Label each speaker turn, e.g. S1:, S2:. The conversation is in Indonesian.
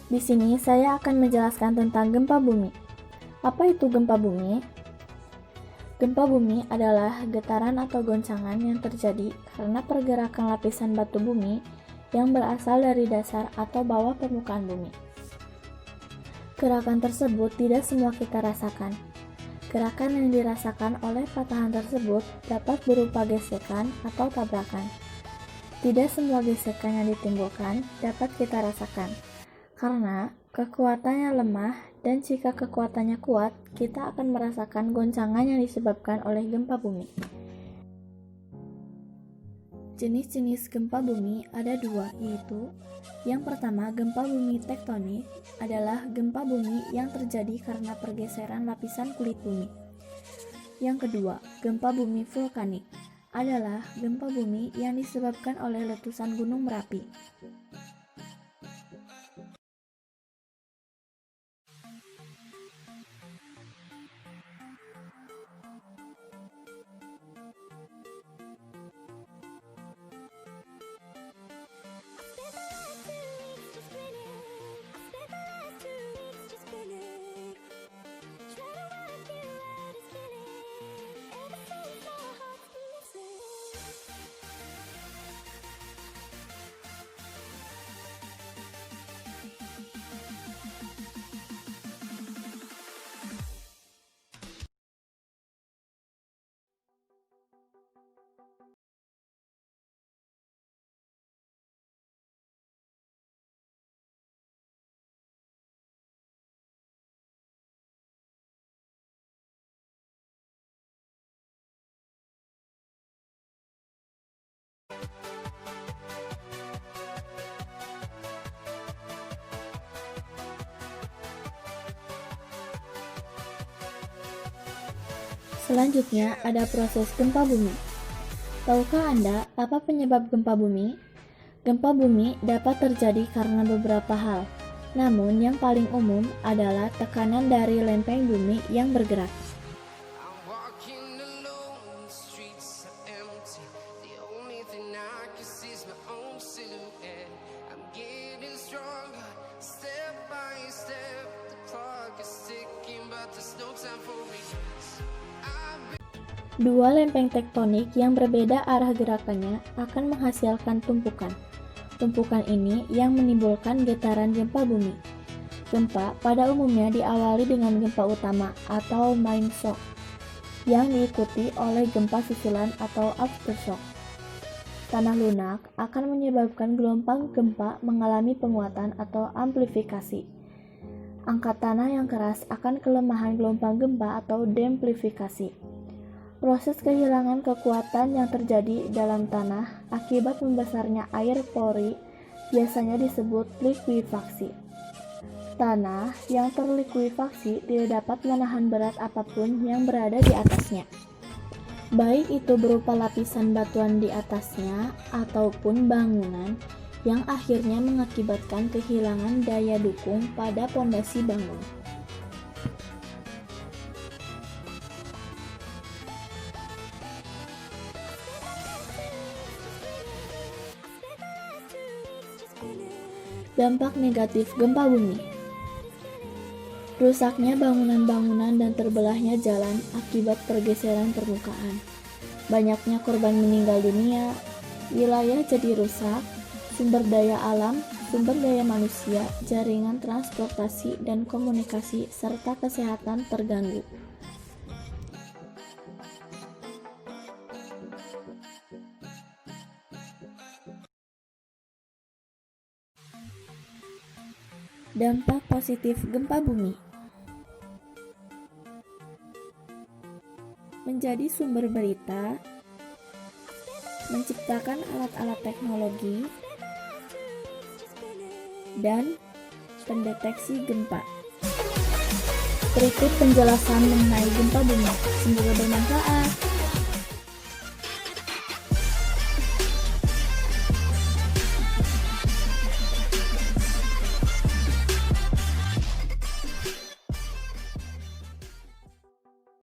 S1: Di sini saya akan menjelaskan tentang gempa bumi. Apa itu gempa bumi? Gempa bumi adalah getaran atau goncangan yang terjadi karena pergerakan lapisan batu bumi yang berasal dari dasar atau bawah permukaan bumi. Gerakan tersebut tidak semua kita rasakan. Gerakan yang dirasakan oleh patahan tersebut dapat berupa gesekan atau tabrakan. Tidak semua gesekan yang ditimbulkan dapat kita rasakan, karena kekuatannya lemah, dan jika kekuatannya kuat, kita akan merasakan goncangan yang disebabkan oleh gempa bumi. Jenis-jenis gempa bumi ada dua, yaitu yang pertama, gempa bumi tektonik adalah gempa bumi yang terjadi karena pergeseran lapisan kulit bumi. Yang kedua, gempa bumi vulkanik adalah gempa bumi yang disebabkan oleh letusan Gunung Merapi. Selanjutnya ada proses gempa bumi. Tahukah Anda apa penyebab gempa bumi? Gempa bumi dapat terjadi karena beberapa hal, namun yang paling umum adalah tekanan dari lempeng bumi yang bergerak. Dua lempeng tektonik yang berbeda arah gerakannya akan menghasilkan tumpukan. Tumpukan ini yang menimbulkan getaran gempa bumi. Gempa pada umumnya diawali dengan gempa utama atau main shock, yang diikuti oleh gempa susulan atau aftershock. Tanah lunak akan menyebabkan gelombang gempa mengalami penguatan atau amplifikasi. Angkat tanah yang keras akan kelemahan gelombang gempa atau demplifikasi. Proses kehilangan kekuatan yang terjadi dalam tanah akibat membesarnya air pori biasanya disebut likuifaksi. Tanah yang terlikuifaksi tidak dapat menahan berat apapun yang berada di atasnya, baik itu berupa lapisan batuan di atasnya ataupun bangunan, yang akhirnya mengakibatkan kehilangan daya dukung pada pondasi bangunan. Dampak negatif gempa bumi: rusaknya bangunan-bangunan dan terbelahnya jalan akibat pergeseran permukaan. Banyaknya korban meninggal dunia, wilayah jadi rusak, sumber daya alam, sumber daya manusia, jaringan transportasi dan komunikasi, serta kesehatan terganggu. Dampak positif gempa bumi: menjadi sumber berita, menciptakan alat-alat teknologi, dan pendeteksi gempa. Berikut penjelasan mengenai gempa bumi. Semoga bermanfaat.